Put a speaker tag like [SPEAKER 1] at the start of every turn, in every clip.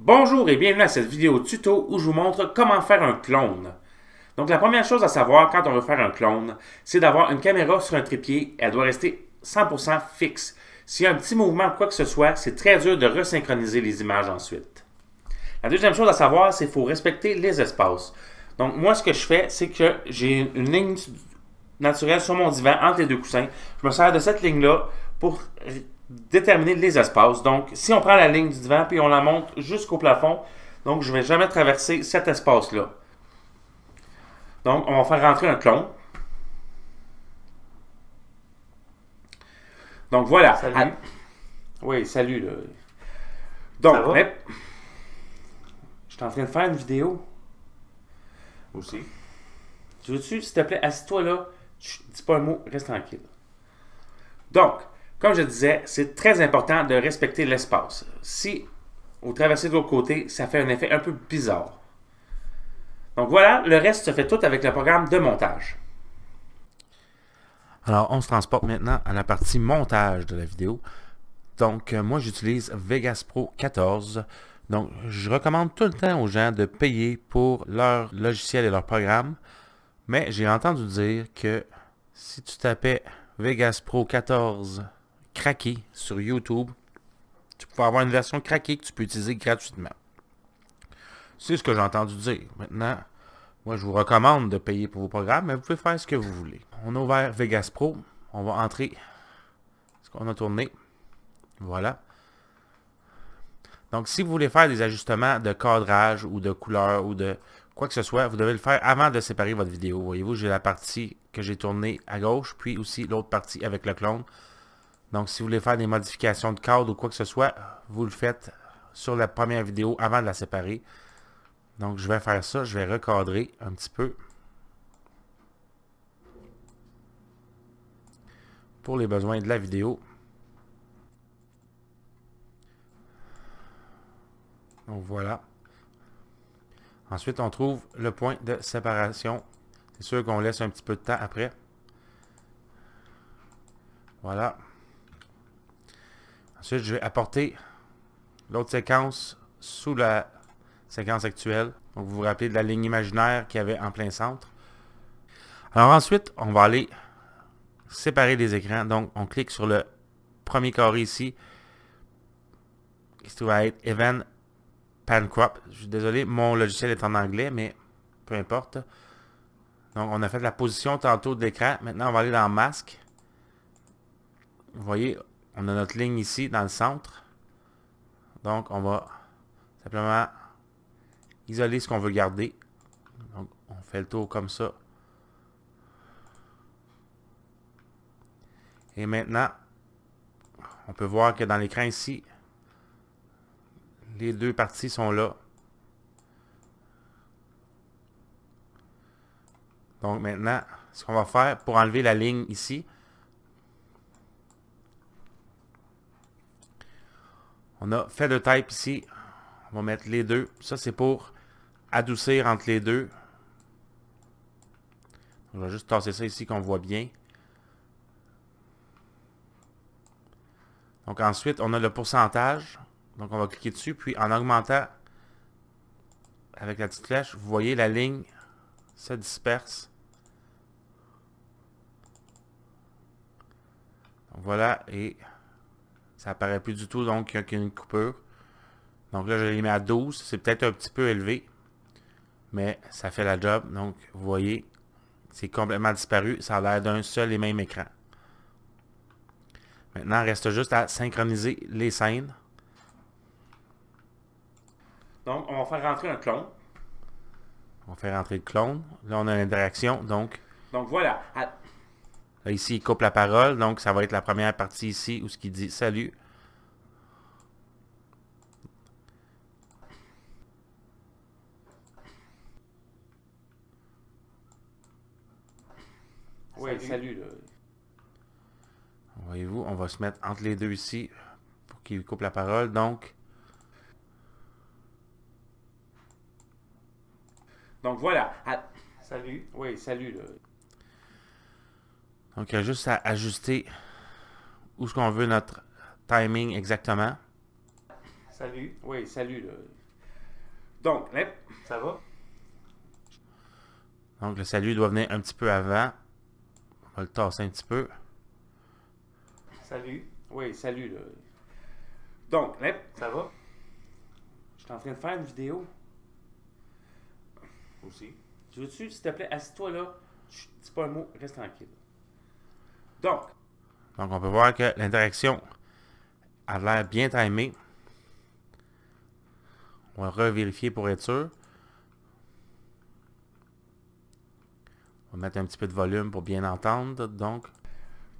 [SPEAKER 1] Bonjour et bienvenue à cette vidéo tuto où je vous montre comment faire un clone. Donc la première chose à savoir quand on veut faire un clone, c'est d'avoir une caméra sur un trépied, elle doit rester 100% fixe. S'il y a un petit mouvement ou quoi que ce soit, c'est très dur de resynchroniser les images ensuite. La deuxième chose à savoir, c'est qu'il faut respecter les espaces. Donc moi ce que je fais, c'est que j'ai une ligne naturelle sur mon divan entre les deux coussins. Je me sers de cette ligne-là pour déterminer les espaces. Donc, si on prend la ligne du divan puis on la monte jusqu'au plafond, donc je ne vais jamais traverser cet espace-là. Donc, on va faire rentrer un clone. Donc, voilà.
[SPEAKER 2] Salut.
[SPEAKER 1] Oui, salut. Là.
[SPEAKER 2] Ça
[SPEAKER 1] Donc,
[SPEAKER 2] va?
[SPEAKER 1] je suis en train de faire une vidéo.
[SPEAKER 2] Aussi.
[SPEAKER 1] Tu veux-tu, s'il te plaît, assis-toi là. Dis pas un mot, reste tranquille. Donc, comme je disais, c'est très important de respecter l'espace. Si vous traversez de l'autre côté, ça fait un effet un peu bizarre. Donc voilà, le reste se fait tout avec le programme de montage.
[SPEAKER 3] Alors, on se transporte maintenant à la partie montage de la vidéo. Donc, moi, j'utilise Vegas Pro 14. Donc, je recommande tout le temps aux gens de payer pour leur logiciel et leur programme. Mais j'ai entendu dire que si tu tapais Vegas Pro 14 craqué sur YouTube, tu peux avoir une version craquée que tu peux utiliser gratuitement. C'est ce que j'ai entendu dire. Maintenant, moi, je vous recommande de payer pour vos programmes, mais vous pouvez faire ce que vous voulez. On a ouvert Vegas Pro. On va entrer ce qu'on a tourné. Voilà. Donc, si vous voulez faire des ajustements de cadrage ou de couleur ou de quoi que ce soit, vous devez le faire avant de séparer votre vidéo. Voyez-vous, j'ai la partie que j'ai tournée à gauche, puis aussi l'autre partie avec le clone. Donc, si vous voulez faire des modifications de cadre ou quoi que ce soit, vous le faites sur la première vidéo avant de la séparer. Donc, je vais faire ça. Je vais recadrer un petit peu pour les besoins de la vidéo. Donc, voilà. Ensuite, on trouve le point de séparation. C'est sûr qu'on laisse un petit peu de temps après. Voilà. Ensuite, je vais apporter l'autre séquence sous la séquence actuelle. Donc, vous vous rappelez de la ligne imaginaire qu'il y avait en plein centre. Alors ensuite, on va aller séparer les écrans. Donc, on clique sur le premier carré ici, qui se trouve à être Event Pan Crop. Je suis désolé, mon logiciel est en anglais, mais peu importe. Donc, on a fait la position tantôt de l'écran. Maintenant, on va aller dans Masque. Vous voyez, on a notre ligne ici dans le centre. Donc, on va simplement isoler ce qu'on veut garder. Donc, on fait le tour comme ça. Et maintenant, on peut voir que dans l'écran ici, les deux parties sont là. Donc maintenant, ce qu'on va faire pour enlever la ligne ici, on a fait de type ici. On va mettre les deux. Ça, c'est pour adoucir entre les deux. On va juste tasser ça ici qu'on voit bien. Donc ensuite, on a le pourcentage. Donc on va cliquer dessus. Puis en augmentant avec la petite flèche, vous voyez la ligne se disperse. Donc voilà, et ça apparaît plus du tout, donc il n'y a qu'une coupure. Donc là, je l'ai mis à 12. C'est peut-être un petit peu élevé, mais ça fait la job. Donc, vous voyez, c'est complètement disparu. Ça a l'air d'un seul et même écran. Maintenant, il reste juste à synchroniser les scènes.
[SPEAKER 1] Donc, on va faire rentrer un clone.
[SPEAKER 3] On fait rentrer le clone. Là, on a l'interaction. Donc
[SPEAKER 1] Voilà.
[SPEAKER 3] là, ici, il coupe la parole. Donc, ça va être la première partie ici où ce qui dit « Salut ».
[SPEAKER 1] Oui, salut. Là.
[SPEAKER 3] Voyez-vous, on va se mettre entre les deux ici pour qu'il coupe la parole. Donc
[SPEAKER 1] Voilà.
[SPEAKER 2] Salut.
[SPEAKER 1] Oui, salut. Là.
[SPEAKER 3] il y a juste à ajuster où est-ce qu'on veut notre timing exactement.
[SPEAKER 2] Salut.
[SPEAKER 1] Oui, salut. Là. Donc,
[SPEAKER 2] Ça va?
[SPEAKER 3] Donc, le salut doit venir un petit peu avant. On va le tasser un petit peu.
[SPEAKER 2] Salut.
[SPEAKER 1] oui, salut, là. Donc,
[SPEAKER 2] Ça va?
[SPEAKER 1] je suis en train de faire une vidéo.
[SPEAKER 2] Aussi.
[SPEAKER 1] Tu veux-tu, s'il te plaît, assis-toi là. Chut, dis pas un mot, reste tranquille. Donc,
[SPEAKER 3] Donc, on peut voir que l'interaction a l'air bien timée. On va revérifier pour être sûr. On va mettre un petit peu de volume pour bien entendre. Donc,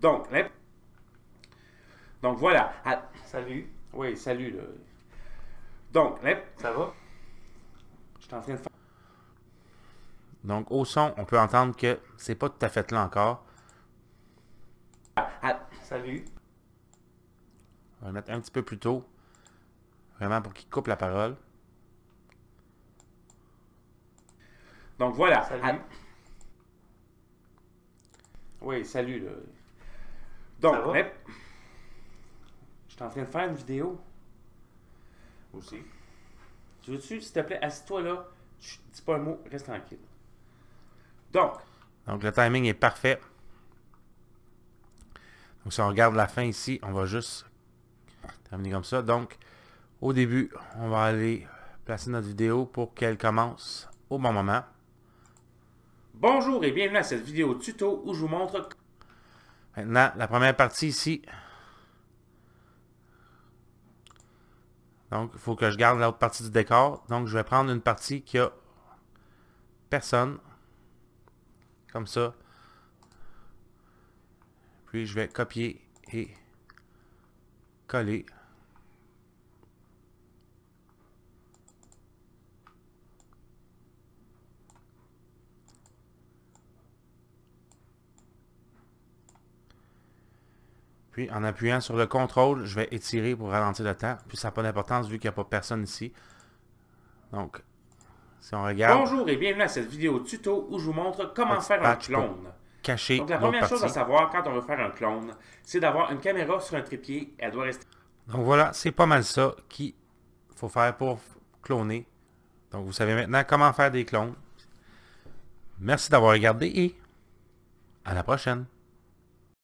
[SPEAKER 1] donc voilà.
[SPEAKER 2] Salut.
[SPEAKER 1] oui, salut, là. Donc,
[SPEAKER 2] Ça va?
[SPEAKER 1] je suis en train de faire.
[SPEAKER 3] donc au son, on peut entendre que c'est pas tout à fait là encore.
[SPEAKER 2] Salut.
[SPEAKER 3] On va le mettre un petit peu plus tôt. Vraiment pour qu'il coupe la parole.
[SPEAKER 1] Donc, voilà.
[SPEAKER 2] Salut.
[SPEAKER 1] oui, salut, là.
[SPEAKER 2] Ça
[SPEAKER 1] Donc,
[SPEAKER 2] va?
[SPEAKER 1] je suis en train de faire une vidéo.
[SPEAKER 2] Aussi.
[SPEAKER 1] Tu veux-tu, s'il te plaît, assis-toi là. Chut, dis pas un mot, reste tranquille. Donc,
[SPEAKER 3] Donc le timing est parfait. Donc si on regarde la fin ici, on va juste terminer comme ça. Donc au début, on va aller placer notre vidéo pour qu'elle commence au bon moment.
[SPEAKER 1] bonjour et bienvenue à cette vidéo tuto où je vous montre.
[SPEAKER 3] Maintenant, la première partie ici. Donc il faut que je garde l'autre partie du décor. Donc je vais prendre une partie qui a personne. Comme ça. Puis je vais copier et coller. Puis en appuyant sur le contrôle, je vais étirer pour ralentir le temps. Puis ça n'a pas d'importance vu qu'il n'y a pas personne ici. Donc, si on regarde...
[SPEAKER 1] Bonjour et bienvenue à cette vidéo tuto où je vous montre comment
[SPEAKER 3] Petit
[SPEAKER 1] faire un
[SPEAKER 3] patch pour
[SPEAKER 1] clone.
[SPEAKER 3] cacher
[SPEAKER 1] Donc la
[SPEAKER 3] l'autre
[SPEAKER 1] première chose à
[SPEAKER 3] partie.
[SPEAKER 1] savoir quand on veut faire un clone, c'est d'avoir une caméra sur un trépied. Elle doit rester.
[SPEAKER 3] Donc voilà, c'est pas mal ça qu'il faut faire pour cloner. Donc vous savez maintenant comment faire des clones. Merci d'avoir regardé et à la prochaine.